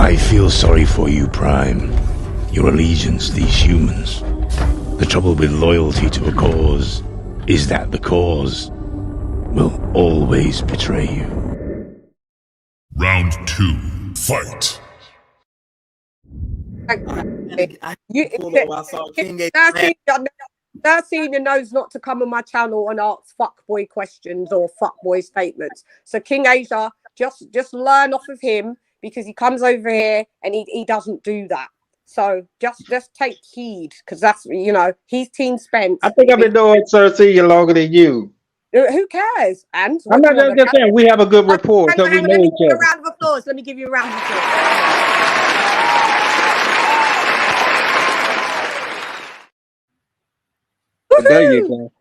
I feel sorry for you, Prime. Your allegiance, these humans. The trouble with loyalty to a cause is that the cause will always betray you. Round 2, fight. Senior knows not to come on my channel and ask fuckboy questions or fuckboy statements. So King Asia, just learn off of him, because he comes over here and he doesn't do that. So just take heed, because that's, you know, he's Team Spence. I think I've been doing Cersei longer than you. Who cares? And I'm not just saying we have a good rapport, so we know each other. A round of applause. Let me give you a round of applause. There you go.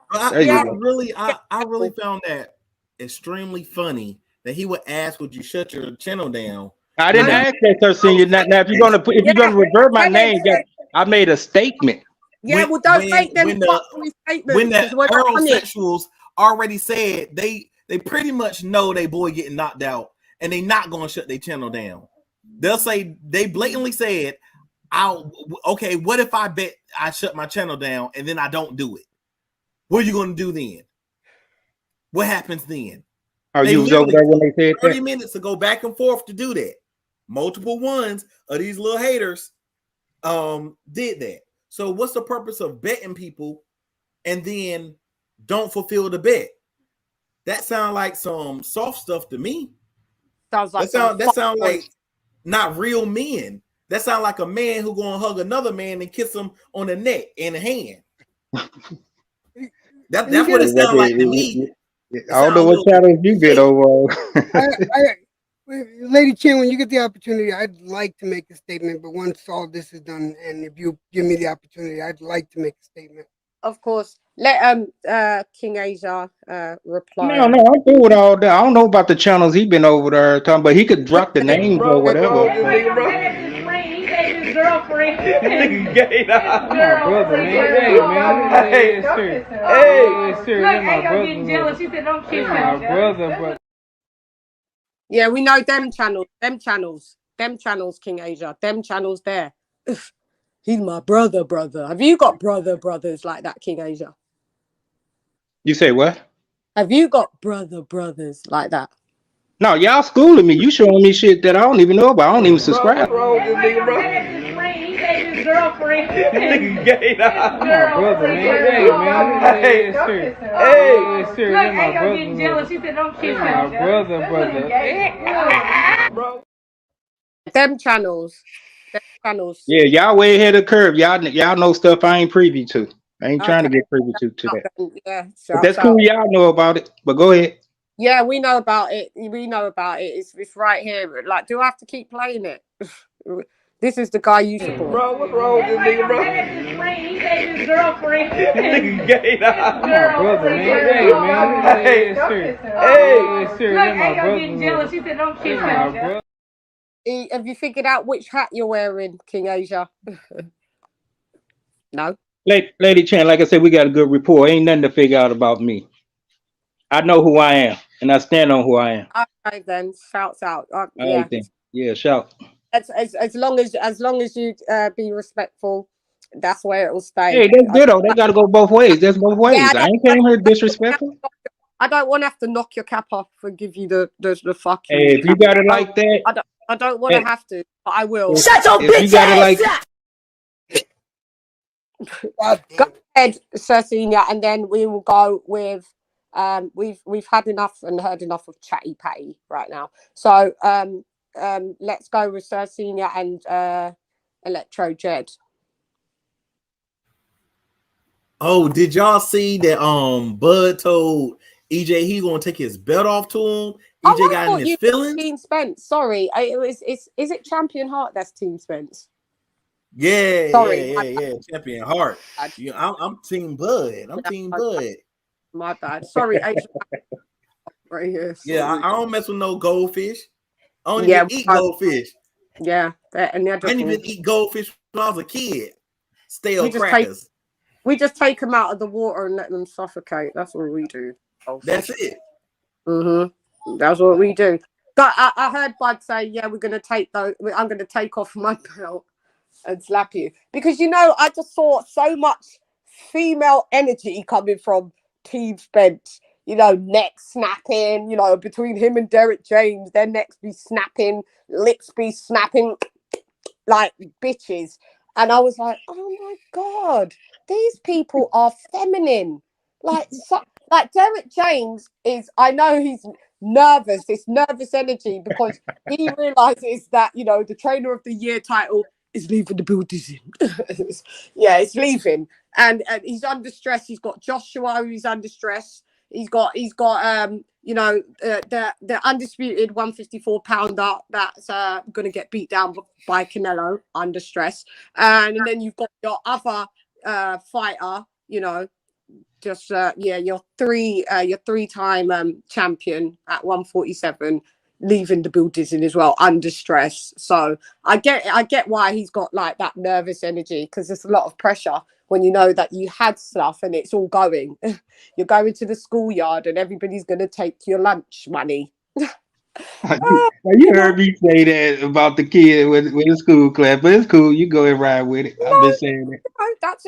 I really found that extremely funny that he would ask, "Would you shut your channel down?" I didn't ask that, Cersei. Now, if you're gonna revert my name, I made a statement. Yeah, well, don't make them fuckboy statements. When the heterosexuals already said they pretty much know they boy getting knocked out, and they not gonna shut their channel down. They'll say, they blatantly said, okay, what if I bet I shut my channel down and then I don't do it? What are you gonna do then? What happens then? You was over there when they said 30 minutes to go back and forth to do that. Multiple ones of these little haters did that. So what's the purpose of betting people and then don't fulfill the bet? That sounds like some soft stuff to me. Sounds like that sound like not real men. That sounds like a man who gonna hug another man and kiss him on the neck and the hand. That's what it sounds like to me. I don't know what channel you been over. LadyChann, when you get the opportunity, I'd like to make a statement. But once all this is done, and if you give me the opportunity, I'd like to make a statement. Of course. Let King Asia reply. No, I'm good with all that. I don't know about the channels he been over there talking, but he could drop the names or whatever. Girlfriend. Nigga gay now. My brother, man. Hey, man. Hey, it's true. Hey, it's true. Look, My brother. getting jealous. She said, "Don't kiss my brother, but." Yeah, we know them channels, King Asia, them channels there. He's my brother. Have you got brothers like that, King Asia? You say what? Have you got brothers like that? No, y'all schooling me. You showing me shit that I don't even know about. I don't even subscribe. Girlfriend. Nigga gay now. My brother, man. Hey, man. Hey, it's true. Hey, it's true. Look, My brother. getting jealous. She said, "Don't kiss my brother. Bro. Them channels. Yeah, y'all way ahead of the curve. Y'all know stuff I ain't privy to. I ain't trying to get privy to that. Yeah, but that's cool. Y'all know about it. But go ahead. Yeah, we know about it. It's right here. Like, do I have to keep playing it? This is the guy you support. Bro, what's wrong with this nigga, bro? Girlfriend. Nigga gay now. My brother, man. Hey, man. Hey, it's true. Hey, it's true. Look, my brother. Getting jealous. She said, "Don't kiss her." Have you figured out which hat you're wearing, King Asia? No. LadyChann, like I said, we got a good rapport. Ain't nothing to figure out about me. I know who I am, and I stand on who I am. Okay, then. Shouts out. Yeah. Yeah, shout. As long as you be respectful, that's where it will stay. Hey, that's good. They got to go both ways. That's both ways. Yeah, I ain't came here disrespectful. I don't want to have to knock your cap off and give you the fuck you. Hey, if you got it like that, I don't want to have to, but I will. Shut your bitch ass up! Go ahead, Sir Senior, and then we will go with we've had enough and heard enough of chatty patty right now. So let's go with Sir Senior and Electro Jed. Oh, did y'all see that Bud told EJ he's gonna take his belt off to him? EJ got in his feelings. Team Spence. Sorry, is it Champion Heart that's Team Spence? Yeah, sorry, yeah. Champion Heart. I'm Team Bud. I'm Team Bud. My bad. Sorry, right here. Sorry. Yeah, I don't mess with no goldfish. I don't even eat goldfish. Yeah, I didn't even eat goldfish when I was a kid. Stale crackers. We just take them out of the water and let them suffocate. That's what we do. That's it. That's what we do. I heard Bud say, "Yeah, we're gonna take those. I'm gonna take off my belt and slap you," because I just saw so much female energy coming from Team Spence. Neck snapping. Between him and Derek James, their necks be snapping, lips be snapping like bitches. And I was like, oh my God, these people are feminine. Like Derek James is, I know he's nervous, this nervous energy, because he realizes that, the trainer of the year title is leaving the building. Yeah, it's leaving. And he's under stress. He's got Joshua who's under stress. He's got the undisputed 154-pounder that's gonna get beat down by Canelo under stress, and then you've got your other fighter, your three-time champion at 147 leaving the building as well under stress. So I get why he's got like that nervous energy, because there's a lot of pressure when you know that you had stuff and it's all going. You're going to the schoolyard and everybody's going to take your lunch money. You heard me say that about the kid with the school class, but it's cool. You go and ride with it. I've been saying it. That's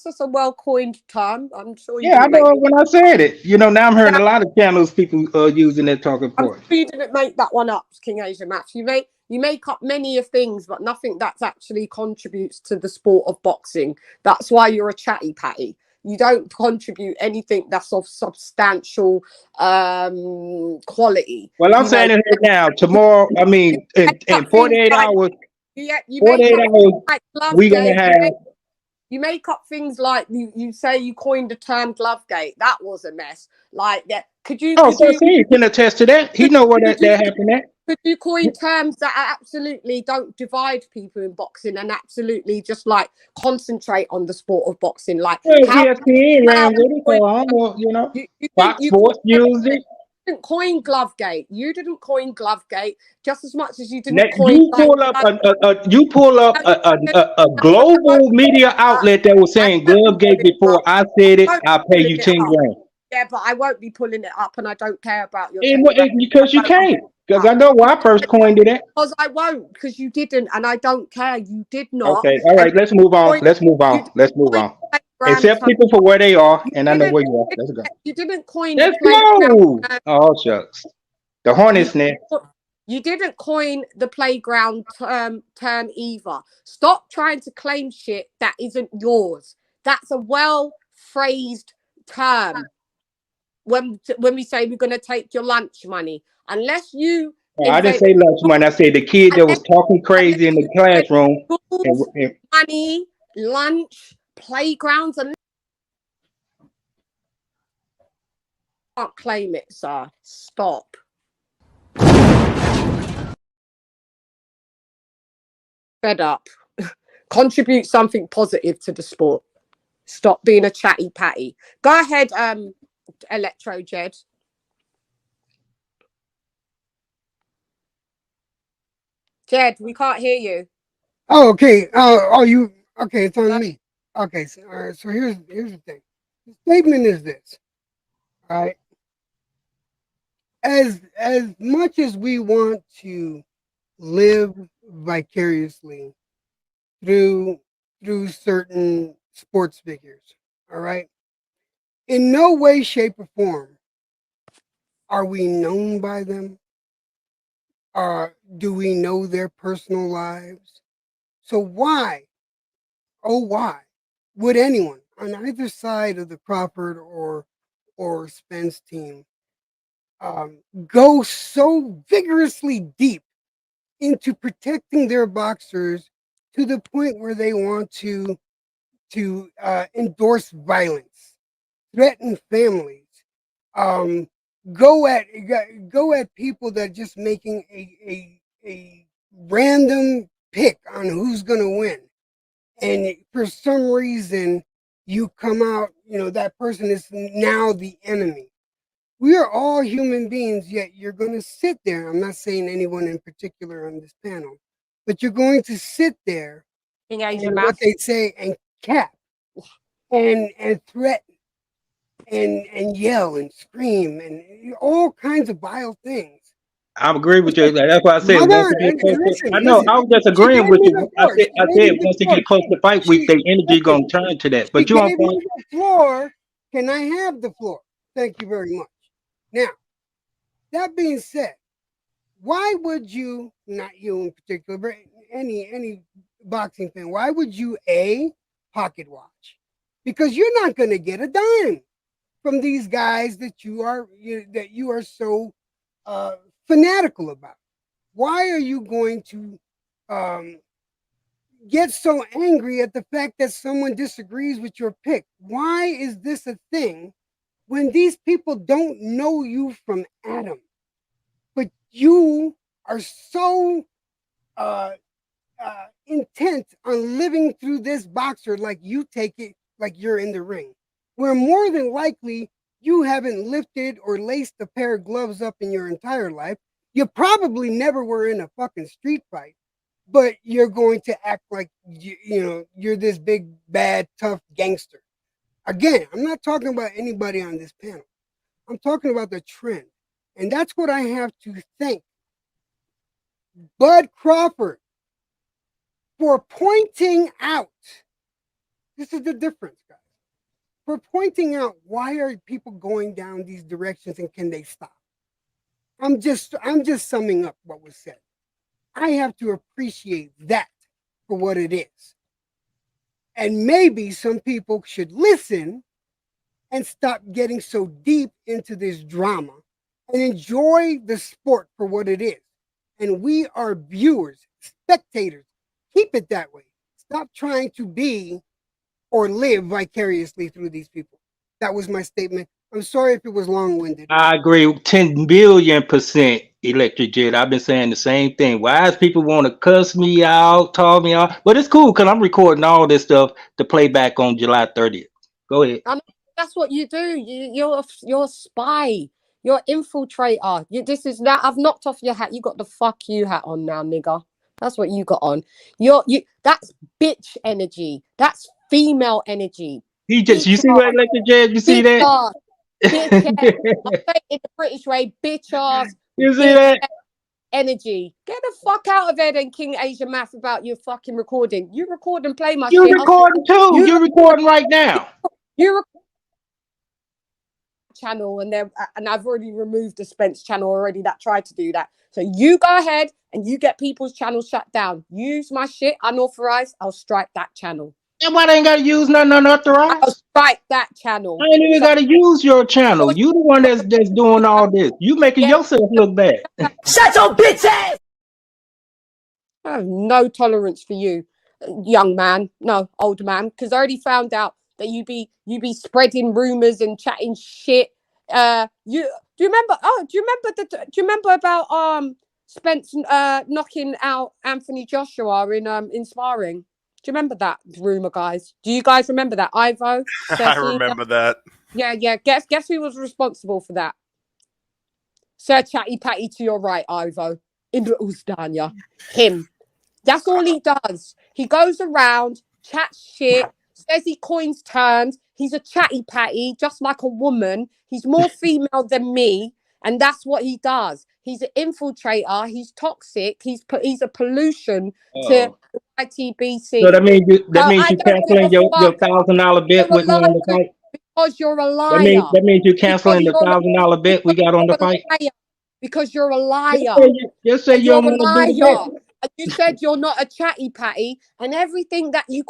just a well-coined term. I'm sure you Yeah, I didn't make know it. when I said it. Now I'm hearing a lot of channels people using that talking I'm point. sure you didn't make that one up, King Asia Maths. You make up many of things, but nothing that actually contributes to the sport of boxing. That's why you're a chatty patty. You don't contribute anything that's of substantial quality. Well, I'm saying it here now. Tomorrow, I mean, in 48 hours, you 48 make up hours, like we're going to have. You make up things like you say you coined the term Glovegate. That was a mess. Like that. He can attest to that. He know where that happened at. Could you coin terms that absolutely don't divide people in boxing and absolutely just like concentrate on the sport of boxing? Like, ESPN ran with it, so I know, Fox Sports used it. You didn't coin Glovegate. You didn't coin Glovegate just as much as you didn't coin. You pull up a global media outlet that was saying Glovegate before I said it. I'll pay you 10 grand. Yeah, but I won't be pulling it up, and I don't care about your. Because you can't. Because I know why I first coined it. Because I won't. Because you didn't, and I don't care. You did not. Okay, all right. Let's move on. Let's move on. Accept people for where they are, and I know where you are. Let's go. You didn't coin. Let's go. Oh shucks, the hornet's nest. You didn't coin the playground term either. Stop trying to claim shit that isn't yours. That's a well phrased term. When we say we're going to take your lunch money, unless you. I didn't say lunch money. I said the kid that was talking crazy in the classroom. Money, lunch, playgrounds, and can't claim it, sir. Stop. Fed up. Contribute something positive to the sport. Stop being a chatty patty. Go ahead, Electro Jed. Jed, we can't hear you. Oh, okay. Okay, it's on me. Okay, so, all right, so here's the thing. The statement is this. All right. As much as we want to live vicariously through certain sports figures, all right, in no way, shape, or form are we known by them. Do we know their personal lives? So why would anyone on either side of the Crawford or Spence team go so vigorously deep into protecting their boxers to the point where they want to endorse violence, threaten families, go at people that are just making a random pick on who's going to win, and for some reason you come out, that person is now the enemy. We are all human beings, yet you're going to sit there. I'm not saying anyone in particular on this panel, but you're going to sit there and what they say and cap and threaten and yell and scream and all kinds of vile things I agree with you. That's why I said Hold once on, it get and close to, listen, I know listen. I was just She agreeing gave with me the you. floor. She I gave said me the once it floor. get close to fight week, the energy Listen, gonna turn to that. she But you on gave point. me the floor. Can I have the floor? Thank you very much. Now, that being said, why would you, not you in particular, but any boxing fan, why would you pocket watch? Because you're not going to get a dime from these guys that you are so fanatical about. Why are you going to get so angry at the fact that someone disagrees with your pick? Why is this a thing when these people don't know you from Adam? But you are so intent on living through this boxer like you take it like you're in the ring, where more than likely you haven't lifted or laced a pair of gloves up in your entire life. You probably never were in a fucking street fight, but you're going to act like you're this big, bad, tough gangster. Again, I'm not talking about anybody on this panel. I'm talking about the trend. And that's what I have to thank Bud Crawford for pointing out. This is the difference, guys. For pointing out why are people going down these directions and can they stop? I'm just summing up what was said. I have to appreciate that for what it is. And maybe some people should listen and stop getting so deep into this drama and enjoy the sport for what it is. And we are viewers, spectators. Keep it that way. Stop trying to be or live vicariously through these people. That was my statement. I'm sorry if it was long-winded. I agree 10 billion% electric jet. I've been saying the same thing. Why is people want to cuss me out, talk me out? But it's cool because I'm recording all this stuff to play back on July 30th. Go ahead. I mean, that's what you do. You're a spy. You're an infiltrator. This is now. I've knocked off your hat. You got the fuck you hat on now, nigga. That's what you got on. That's bitch energy. That's female energy. You Bitch see what electric jet? You see bitch that? ass, bitch ass. I'll say it in the British way, bitch ass, You see bitch that? energy. Get the fuck out of there then, King Asia Math, about your fucking recording. You record and play my You shit. recording too. You recording right now. You record channel and I've already removed the Spence channel already that tried to do that. So you go ahead and you get people's channels shut down. Use my shit unauthorized. I'll strike that channel. And why they ain't gotta use nothing I'll unauthorized? strike that channel. I ain't even So gotta use your channel. You the one that's doing all this. You making yourself look bad. shut your bitch ass. I have no tolerance for you, young man. No, old man, because I already found out that you be spreading rumors and chatting shit. Do you remember? Oh, do you remember about Spence knocking out Anthony Joshua in sparring? Do you remember that rumor, guys? Do you guys remember that, Ivo? I remember that. Yeah. Guess who was responsible for that? Sir Chatty Patty to your right, Ivo. Indra Uzdanya. Him. That's all he does. He goes around, chats shit, says he coins terms. He's a chatty patty, just like a woman. He's more female than me, and that's what he does. He's an infiltrator. He's toxic. He's a pollution to ITBC. So that means you I don't give canceling a your fuck. $1,000 bet You're a with me liar on the fight. because you're a liar. That means you canceling Because the $1,000 bet we got on the fight. Because you're a liar. Just say you You're don't a want to do the liar. bet. You said you're not a chatty patty, and everything that you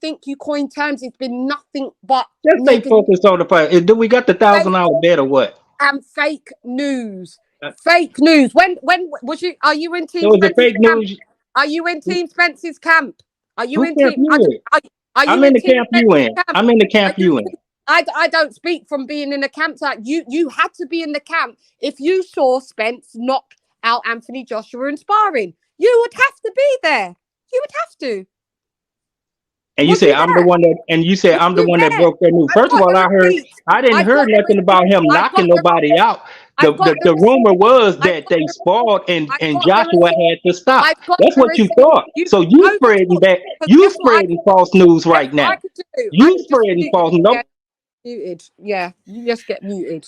think you coin terms, it's been nothing but Just stay focused on the fight. Do we got the $1,000 bet or what? and fake news. Fake news. When was you? Are you in Team So is it Spence's fake camp? news? Are you in Team Spence's camp? Are you Who in camp Team? you in? Are you I'm in the Team camp you in. Spence's camp? I'm in the camp you in. I don't speak from being in the camp. Like you had to be in the camp if you saw Spence knock out Anthony Joshua in sparring. You would have to be there. You would have to. And you say I'm the one that broke that news. First of all, I didn't hear nothing about him knocking nobody out. The rumor was that they sparred and Joshua had to stop. That's what you thought. So you spreading false news right now. You spreading false news. Muted. Yeah, you just get muted.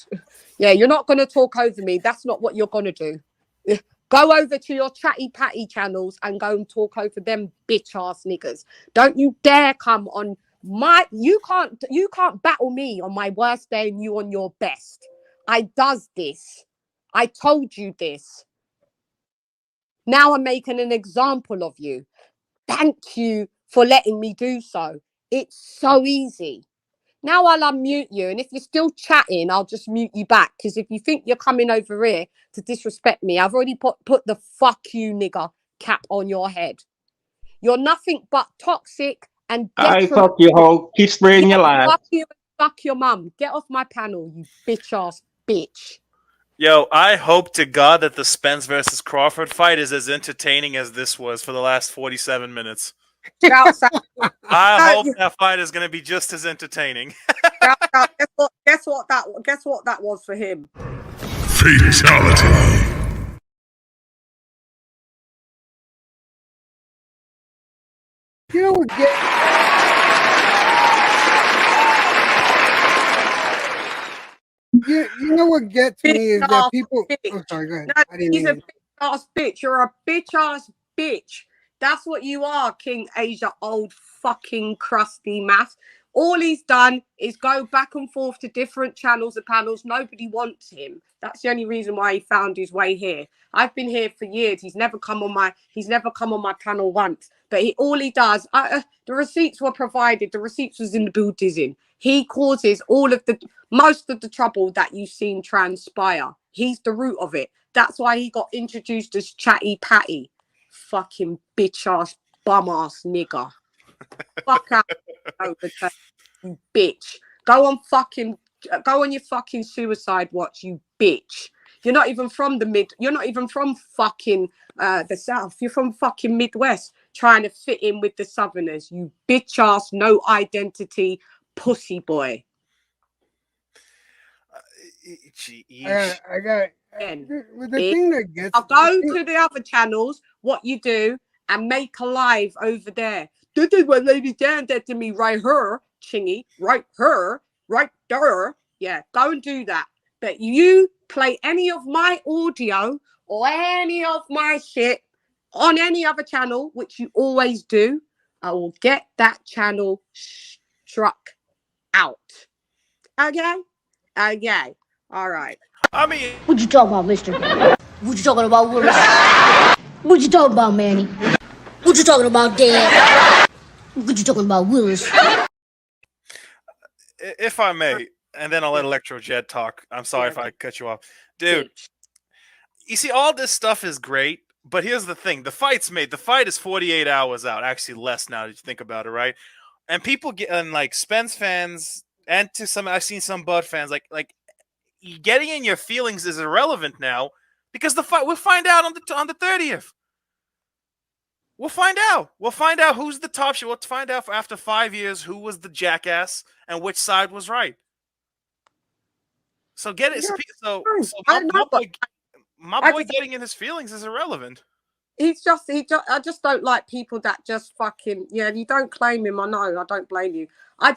Yeah, you're not going to talk over me. That's not what you're going to do. Go over to your chatty patty channels and go and talk over them bitch ass niggas. Don't you dare come on my. You can't battle me on my worst day and you on your best. I does this. I told you this. Now I'm making an example of you. Thank you for letting me do so. It's so easy. Now I'll unmute you, and if you're still chatting, I'll just mute you back. Because if you think you're coming over here to disrespect me, I've already put the fuck you nigger cap on your head. You're nothing but toxic and I fuck you, hoe. Keep spreading your lies. Fuck you and fuck your mum. Get off my panel, you bitch ass bitch. Yo, I hope to God that the Spence versus Crawford fight is as entertaining as this was for the last 47 minutes. I hope that fight is going to be just as entertaining. Guess what that was for him? Fatality. You know what? You know what gets me is that people. Oh, sorry, go ahead. No, I didn't he's mean a bitch ass bitch. You're a bitch ass bitch. That's what you are, King Asia, old fucking crusty math. All he's done is go back and forth to different channels and panels. Nobody wants him. That's the only reason why he found his way here. I've been here for years. He's never come on my panel once. But all he does, the receipts were provided. The receipts was in the building. He causes most of the trouble that you've seen transpire. He's the root of it. That's why he got introduced as Chatty Patty. Fucking bitch ass bum ass nigger. Fuck out over there, you bitch. Go on your fucking suicide watch, you bitch. You're not even from you're not even from fucking the South. You're from fucking Midwest trying to fit in with the Southerners, you bitch ass, no identity pussy boy. I got the thing that gets. I'll go to the other channels, what you do, and make a live over there. This is what LadyChann did to me right here, Chingy, right here, right there. Yeah, go and do that. But you play any of my audio or any of my shit on any other channel, which you always do, I will get that channel struck out. Okay? Okay. All right. I mean, what you talking about, mister? What you talking about, Willis? What you talking about, Manny? What you talking about, Dad? What you talking about, Willis? If I may, and then I'll let Electrojet talk. I'm sorry if I cut you off. Dude, you see, all this stuff is great, but here's the thing. The fight's made. The fight is 48 hours out. Actually, less now that you think about it, right? And people get, and like Spence fans, and to some, I've seen some Bud fans, like getting in your feelings is irrelevant now because the fight. We'll find out on the 30th. We'll find out. We'll find out who's the top shot. We'll find out after 5 years who was the jackass and which side was right. So get it. So my boy getting in his feelings is irrelevant. I just don't like people that just fucking, yeah, you don't claim him. I know, I don't blame you. I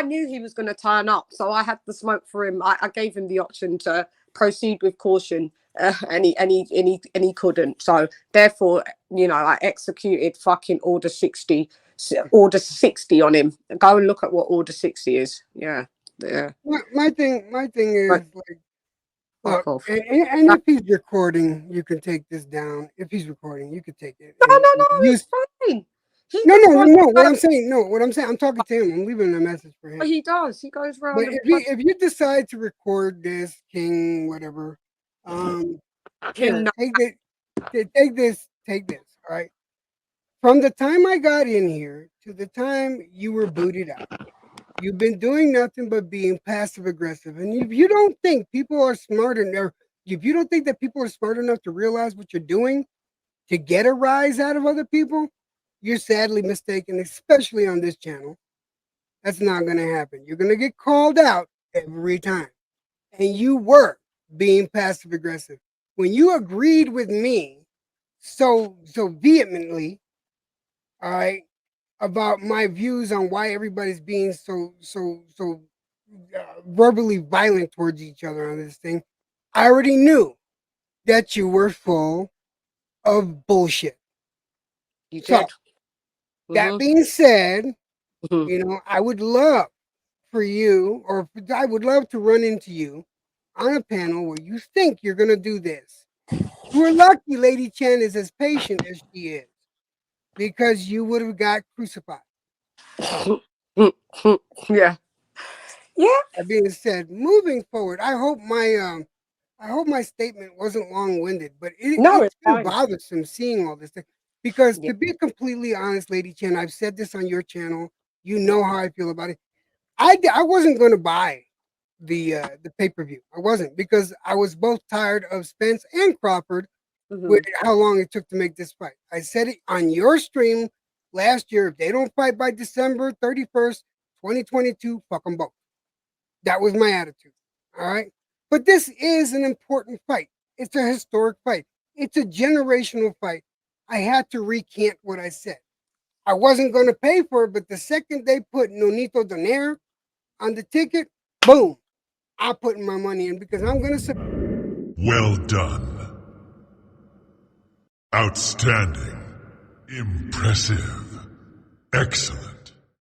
knew he was going to turn up, so I had the smoke for him. I gave him the option to proceed with caution, and he couldn't. So therefore, you know, I executed fucking order 60 on him. Go and look at what order 60 is. Yeah. My thing is like, look, and if he's recording, you can take this down. If he's recording, you can take it. No, it's fine. No. What I'm saying, I'm talking to him. I'm leaving a message for him. But he does. He goes around. But if you decide to record this, King, whatever, take this. All right. From the time I got in here to the time you were booted out, you've been doing nothing but being passive aggressive. And if you don't think people are smart enough, if you don't think that people are smart enough to realize what you're doing to get a rise out of other people, you're sadly mistaken, especially on this channel. That's not going to happen. You're going to get called out every time. And you were being passive aggressive. When you agreed with me so vehemently, all right, about my views on why everybody's being so verbally violent towards each other on this thing, I already knew that you were full of bullshit. You So, did. that being said, Mhm. you know, I would love for you, or I would love to run into you on a panel where you think you're going to do this. We're lucky LadyChann is as patient as she is, because you would have got crucified. Yeah. Yeah. That being said, moving forward, I hope my statement wasn't long-winded, but No, it's it's been fine. bothersome seeing all this thing. Because Yeah. to be completely honest, LadyChann, I've said this on your channel. You know how I feel about it. I wasn't going to buy the pay-per-view. I wasn't, because I was both tired of Spence and Crawford with how long it took to make this fight. I said it on your stream last year. If they don't fight by December 31st, 2022, fuck them both. That was my attitude. All right. But this is an important fight. It's a historic fight. It's a generational fight. I had to recant what I said. I wasn't going to pay for it, but the second they put Nonito Donaire on the ticket, boom, I'm putting my money in, because I'm going to. Well done. Outstanding. Impressive. Excellent.